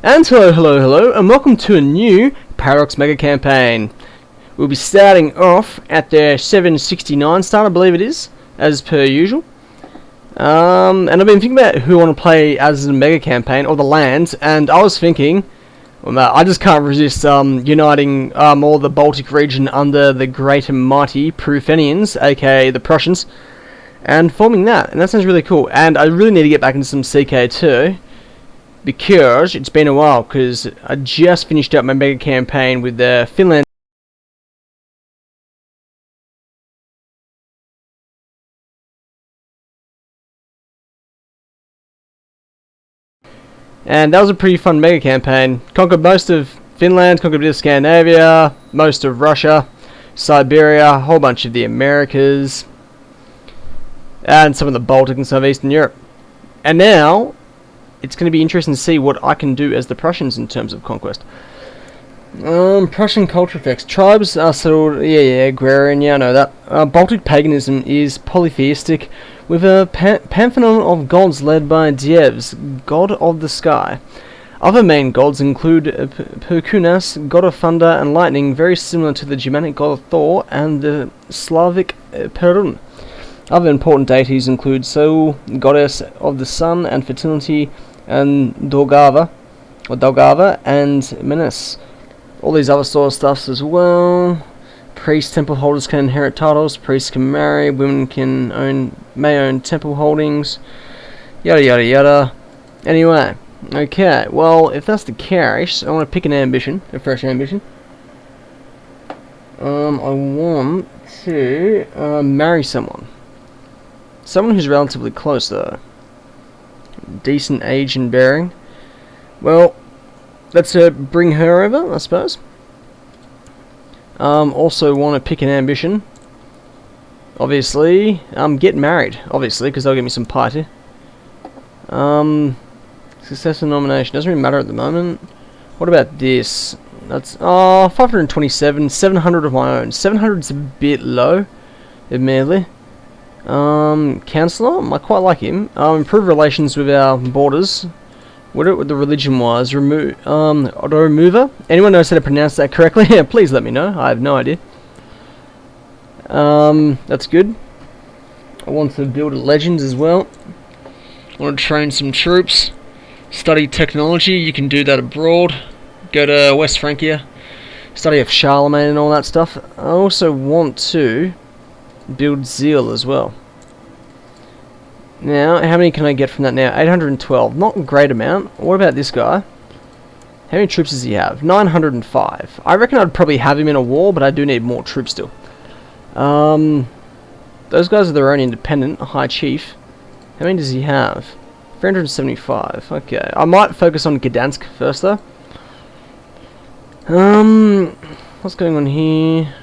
And hello, and welcome to a new Paradox Megacampaign. We'll be starting off at the 769 start, I believe it is, as per usual. And I've been thinking about who I want to play as a Megacampaign, or the lands, and I was thinking, well, I just can't resist uniting all the Baltic region under the great and mighty Pruthenians, aka the Prussians, and forming that, and that sounds really cool. And I really need to get back into some CK2, because it's been a while, because I just finished up my mega campaign with Finland. And that was a pretty fun mega campaign. Conquered most of Finland, conquered a bit of Scandinavia, most of Russia, Siberia, a whole bunch of the Americas, and some of the Baltic and some of Eastern Europe. And now it's going to be interesting to see what I can do as the Prussians in terms of conquest. Prussian culture effects. Tribes are settled, agrarian, I know that. Baltic paganism is polytheistic, with a pantheon of gods led by Dievs, god of the sky. Other main gods include Perkunas, god of thunder and lightning, very similar to the Germanic god of Thor, and the Slavic Perun. Other important deities include Sol, goddess of the sun and fertility, and Daugava and Menes. All these other sort of stuffs as well. Priests, temple holders can inherit titles. Priests can marry. Women may own temple holdings. Yada yada yada. Anyway, okay. Well, if that's the case, I want to pick an ambition, a fresh ambition. I want to marry someone. Someone who's relatively close, though. Decent age and bearing. Well, let's bring her over, I suppose. Also want to pick an ambition. Obviously, get married. Obviously, because they'll give me some piety. Successful nomination doesn't really matter at the moment. What about this? That's 527, 700 of my own. 700's a bit low, admittedly. Councillor, I quite like him. Improve relations with our borders. What the religion was. Remover. Anyone knows how to pronounce that correctly? Yeah, please let me know. I have no idea. That's good. I want to build legends as well. I want to train some troops. Study technology. You can do that abroad. Go to West Francia. Study of Charlemagne and all that stuff. I also want to build zeal as well. Now, how many can I get from that now? 812. Not a great amount. What about this guy? How many troops does he have? 905. I reckon I'd probably have him in a war, but I do need more troops still. Those guys are their own independent, a high chief. How many does he have? 375. Okay. I might focus on Gdansk first, though. What's going on here?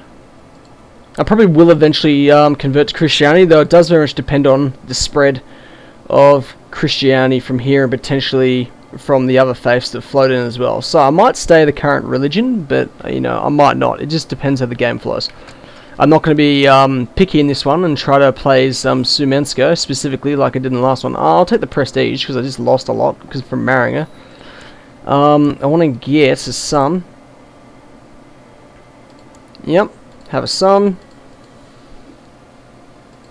I probably will eventually convert to Christianity, though it does very much depend on the spread of Christianity from here and potentially from the other faiths that float in as well. So I might stay the current religion, but I might not. It just depends how the game flows. I'm not going to be picky in this one and try to play some Sumensko specifically like I did in the last one. I'll take the prestige because I just lost a lot because from marrying her. I want to get a son. Yep, have a son.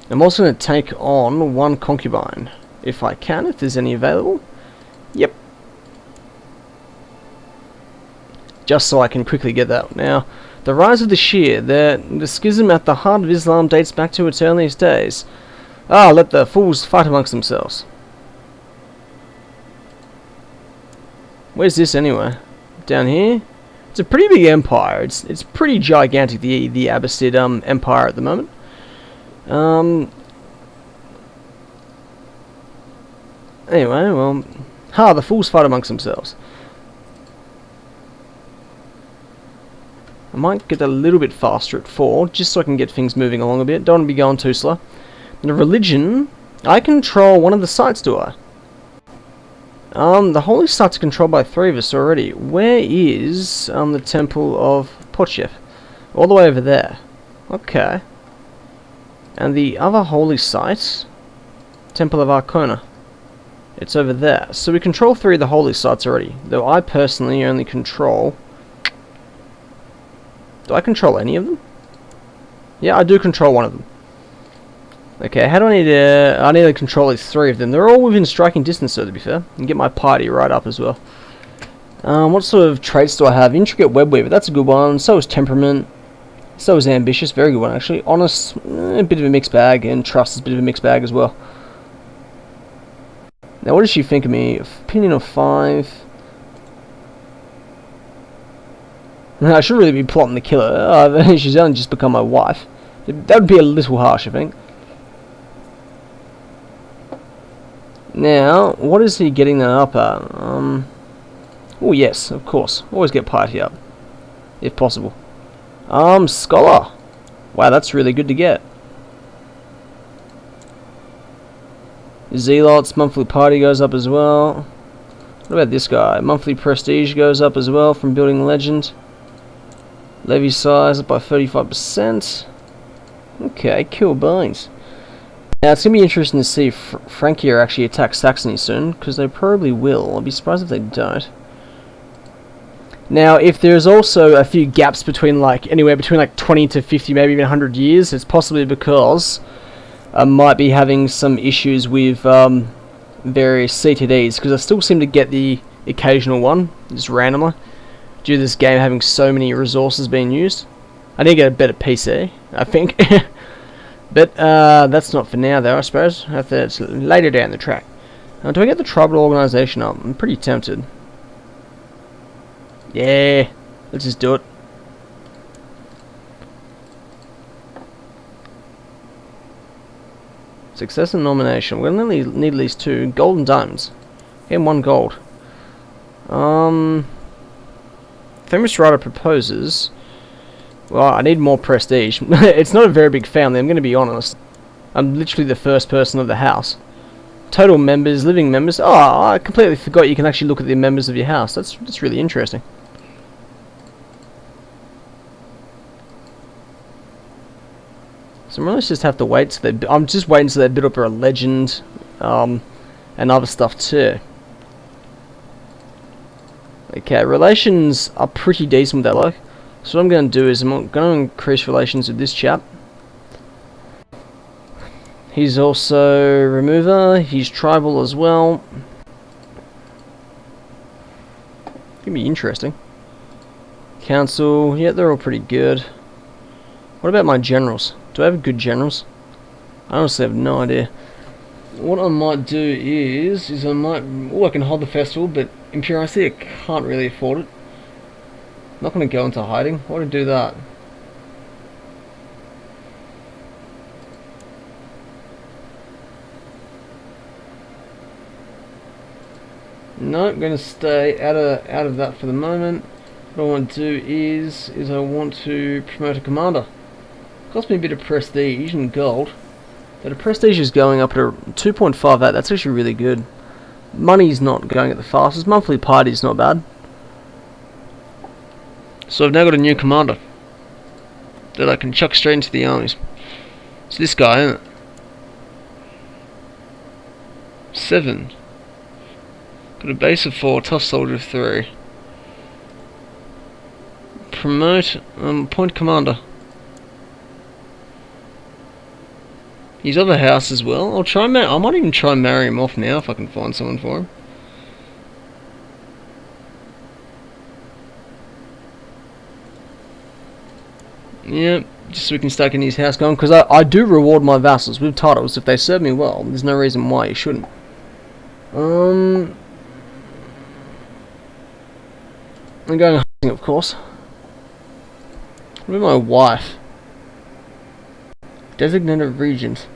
I'm also going to take on one concubine, if I can, if there's any available. Yep. Just so I can quickly get that. Now, the rise of the Shia, the schism at the heart of Islam dates back to its earliest days. Let the fools fight amongst themselves. Where's this anyway? Down here? It's a pretty big empire. It's pretty gigantic, the Abbasid empire at the moment. Anyway, well, the fools fight amongst themselves. I might get a little bit faster at 4, just so I can get things moving along a bit. Don't want to be going too slow. And the religion, I control one of the sites, do I? The holy site's controlled by 3 of us already. Where is the temple of Pochev? All the way over there. Okay. And the other holy site, Temple of Arcona. It's over there. So we control 3 of the holy sites already. Though I personally only control... Do I control any of them? Yeah, I do control one of them. Okay, how do I need to... I need to control these 3 of them. They're all within striking distance, so to be fair. And get my party right up as well. What sort of traits do I have? Intricate web weaver, that's a good one. So is temperament. So is ambitious, very good one actually. Honest, a bit of a mixed bag. And trust is a bit of a mixed bag as well. Now, what does she think of me? Opinion of 5. I shouldn't really be plotting to kill her. She's only just become my wife. That would be a little harsh, I think. Now, what is he getting that up at? Oh, yes, of course. Always get piety up. If possible. Scholar. Wow, that's really good to get. Zealots, monthly party goes up as well. What about this guy? Monthly prestige goes up as well from building legend. Levy size up by 35%. Okay, cool beans. Now it's going to be interesting to see if Francia actually attacks Saxony soon, because they probably will. I'll be surprised if they don't. Now, if there's also a few gaps between, like, anywhere between like 20 to 50, maybe even 100 years, it's possibly because I might be having some issues with various CTDs, because I still seem to get the occasional one, just randomly, due to this game having so many resources being used. I need to get a better PC, I think. But that's not for now, though, I suppose. It's later down the track. Do I get the tribal organisation up? I'm pretty tempted. Yeah, let's just do it. Success and nomination. We're going to need at least 2 gold and diamonds. And 1 gold. Famous writer proposes. Well, I need more prestige. It's not a very big family, I'm going to be honest. I'm literally the first person of the house. Total members, living members. Oh, I completely forgot you can actually look at the members of your house. That's really interesting. So I really just have to wait till they... I'm just waiting till they build up a legend, and other stuff too. Okay, relations are pretty decent with that, like. So what I'm going to do is I'm going to increase relations with this chap. He's also remover. He's tribal as well. Gonna be interesting. Council, yeah, they're all pretty good. What about my generals? Do I have good generals? I honestly have no idea. What I might do is I might... Oh, I can hold the festival, but in pure honesty, I can't really afford it. I'm not going to go into hiding. Why would I do that? No, I'm going to stay out of that for the moment. What I want to do is I want to promote a commander. Cost me a bit of prestige and gold. So the prestige is going up at a 2.58. That's actually really good. Money's not going at the fastest. Monthly party's not bad. So I've now got a new commander that I can chuck straight into the armies. It's this guy, isn't it? 7. Got a base of 4, tough soldier of 3. Promote, appoint commander. He's of a house as well. I'll try and I might even try and marry him off now if I can find someone for him. Yep, just so we can start getting his house going, because I do reward my vassals with titles if they serve me well. There's no reason why you shouldn't. I'm going hunting, of course. What about my wife? Designated regions.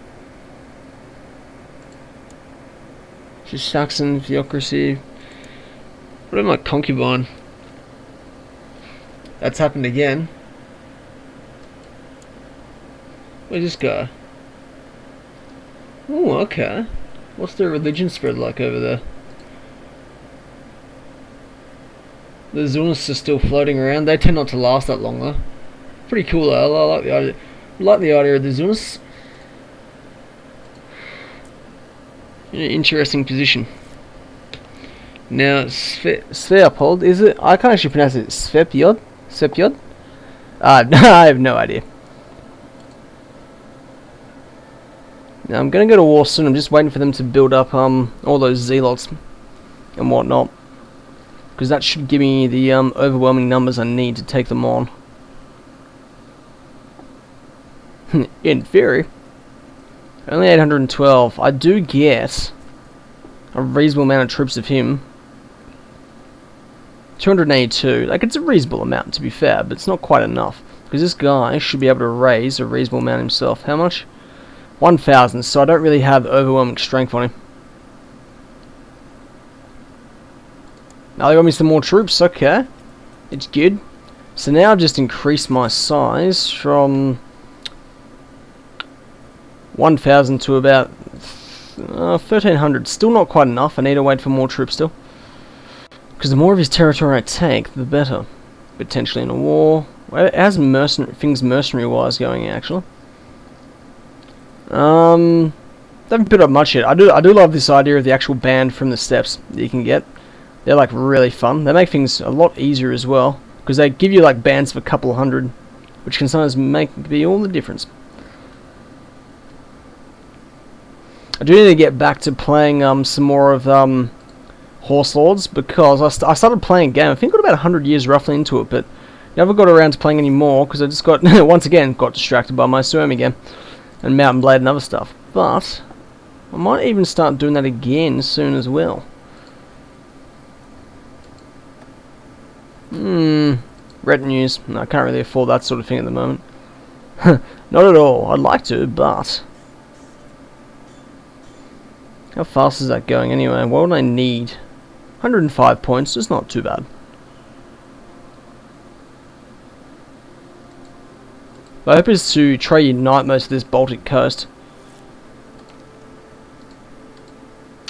She's Saxon, theocracy. What about my concubine? That's happened again. Where's this guy? Oh, okay. What's their religion spread like over there? The Zunists are still floating around. They tend not to last that long though. Pretty cool though. I like the idea. I like the idea of the Zunists. In an interesting position. Now, Sveopod, is it? I can't actually pronounce it. Svepiod? Svepiod? I have no idea. Now, I'm gonna go to war soon. I'm just waiting for them to build up all those zealots and whatnot, because that should give me the overwhelming numbers I need to take them on. In theory, only 812. I do get a reasonable amount of troops of him. 282. Like, it's a reasonable amount, to be fair, but it's not quite enough, because this guy should be able to raise a reasonable amount himself. How much? 1,000. So I don't really have overwhelming strength on him. Now they got me some more troops. Okay, it's good. So now I've just increased my size from 1,000 to about 1,300. Still not quite enough. I need to wait for more troops still. Because the more of his territory I take, the better. Potentially in a war. How's things mercenary-wise going, actually? They haven't built up much yet. I do love this idea of the actual band from the steps that you can get. They're like really fun. They make things a lot easier as well, because they give you like bands of a couple hundred, which can sometimes be all the difference. I do need to get back to playing some more of Horse Lords, because I started playing a game. I think I got about 100 years roughly into it, but never got around to playing any more because I just got once again got distracted by my Swim again and Mountain Blade and other stuff. But I might even start doing that again soon as well. Retinues. No, I can't really afford that sort of thing at the moment. Not at all. I'd like to, but how fast is that going anyway? What would I need? 105 points. It's not too bad. My hope is to try unite most of this Baltic coast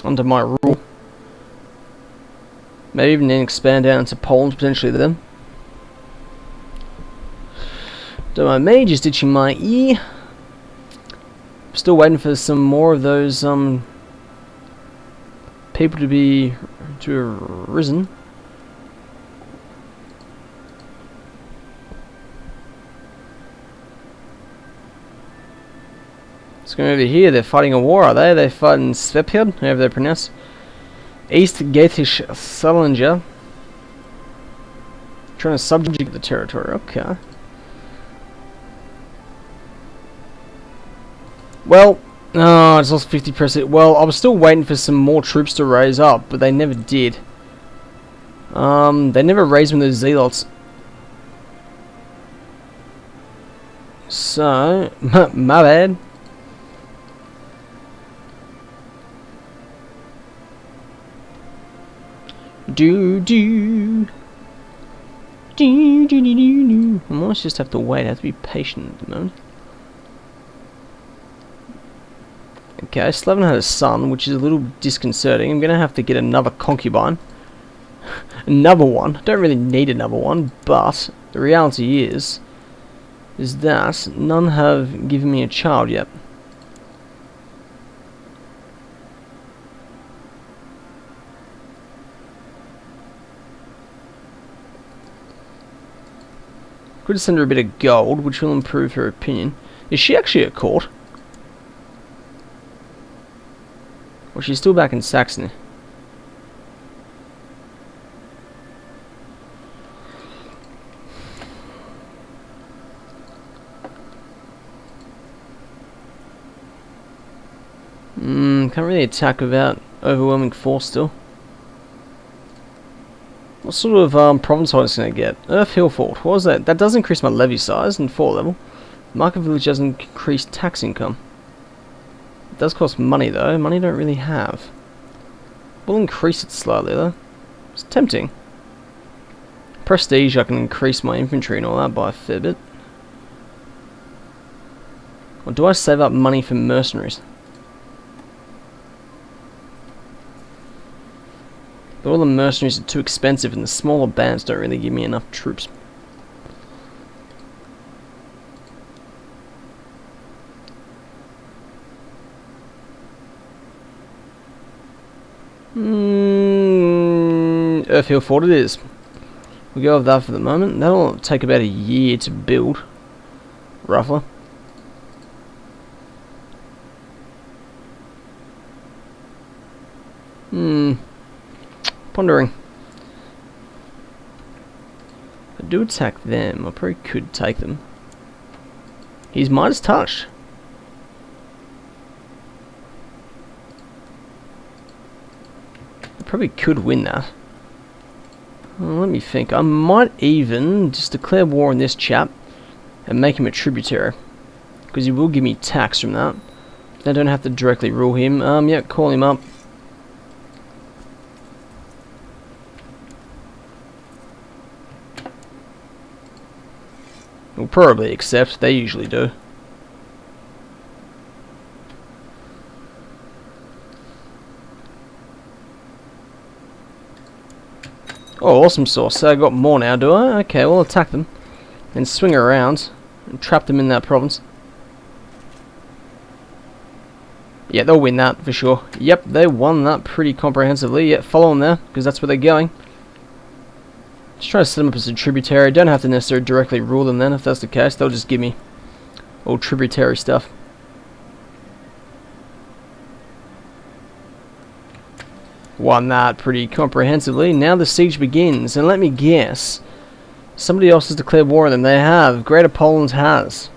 under my rule. Maybe even then expand down into Poland potentially then. Don't mind me, just itching my ear. Still waiting for some more of those people to have risen. Let's go over here. They're fighting a war, are they? They're fighting Svepiod, however they pronounce. East Gatish Salinger. Trying to subjugate the territory. Okay. Well, oh, it's lost 50%. Well, I was still waiting for some more troops to raise up, but they never did. They never raised when those zealots. So, my bad. I might just have to wait. I have to be patient at the moment. Okay, Slaven had a son, which is a little disconcerting. I'm gonna have to get another concubine. Another one. Don't really need another one, but the reality is that none have given me a child yet. Could send her a bit of gold, which will improve her opinion. Is she actually at court? Or she's still back in Saxony? Can't really attack without overwhelming force still. What sort of province I was going to get? Earth Hill Fort. What was that? That does increase my levy size in 4 level. Market Village doesn't increase tax income. It does cost money though. Money I don't really have. We'll increase it slightly though. It's tempting. Prestige, I can increase my infantry and all that by a fair bit. Or do I save up money for mercenaries? But all the mercenaries are too expensive and the smaller bands don't really give me enough troops. Turf Hill Fort it is. We'll go with that for the moment. That'll take about a year to build, roughly. Pondering. If I do attack them, I probably could take them. He's Midas touched. I probably could win that. Well, let me think. I might even just declare war on this chap and make him a tributary, because he will give me tax from that. I don't have to directly rule him. Yeah, call him up. We'll probably accept. They usually do. Oh, awesome sauce. So I got more now, do I? Okay, we'll attack them and swing around and trap them in that province. Yeah, they'll win that for sure. Yep, they won that pretty comprehensively. Yeah, follow them there, because that's where they're going. Just try to set them up as a tributary. Don't have to necessarily directly rule them then. If that's the case, they'll just give me all tributary stuff. Won that pretty comprehensively. Now the siege begins, and let me guess, somebody else has declared war on them. They have. Greater Poland has.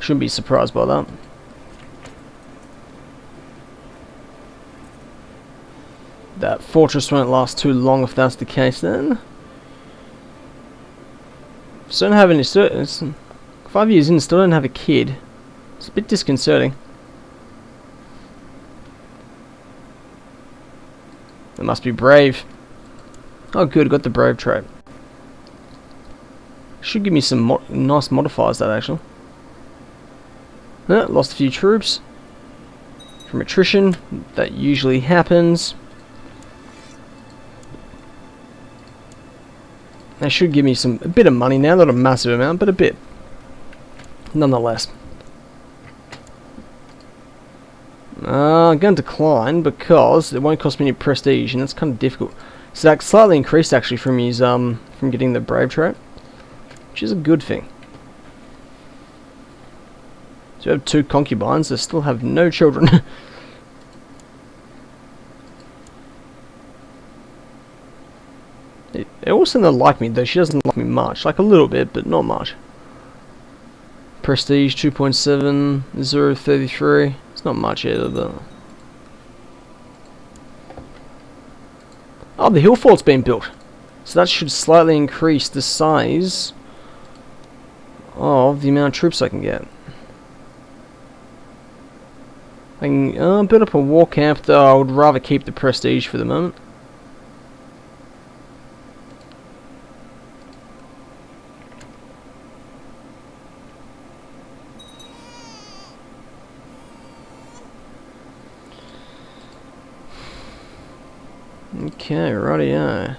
Shouldn't be surprised by that. That fortress won't last too long if that's the case then. Still don't have any students. 5 years in, still don't have a kid. It's a bit disconcerting. They must be brave. Oh good, got the brave trait. Should give me some nice modifiers, that actually. Lost a few troops from attrition. That usually happens. They should give me a bit of money now, not a massive amount, but a bit. Nonetheless. I'm going to decline because it won't cost me any prestige, and that's kind of difficult. So that slightly increased actually from his from getting the brave trait, which is a good thing. So I have 2 concubines that still have no children. They also don't like me though. She doesn't like me much, like a little bit, but not much. Prestige 2.7, 0.33. It's not much either, but oh, the hill fort's been built, so that should slightly increase the size of the amount of troops I can get. I can build up a war camp, though I would rather keep the prestige for the moment. Okay, rightio.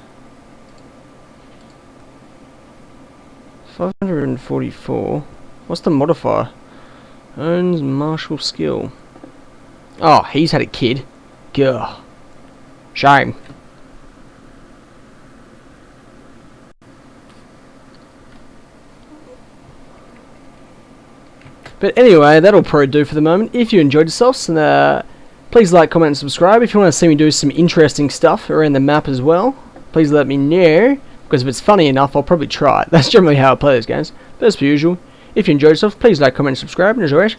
544. What's the modifier? Owns martial skill. Oh, he's had a kid. Gah. Shame. But anyway, that'll probably do for the moment. If you enjoyed yourselves, and please like, comment, and subscribe. If you want to see me do some interesting stuff around the map as well, please let me know, because if it's funny enough, I'll probably try it. That's generally how I play those games. But as per usual, if you enjoyed yourself, please like, comment, and subscribe, and as always,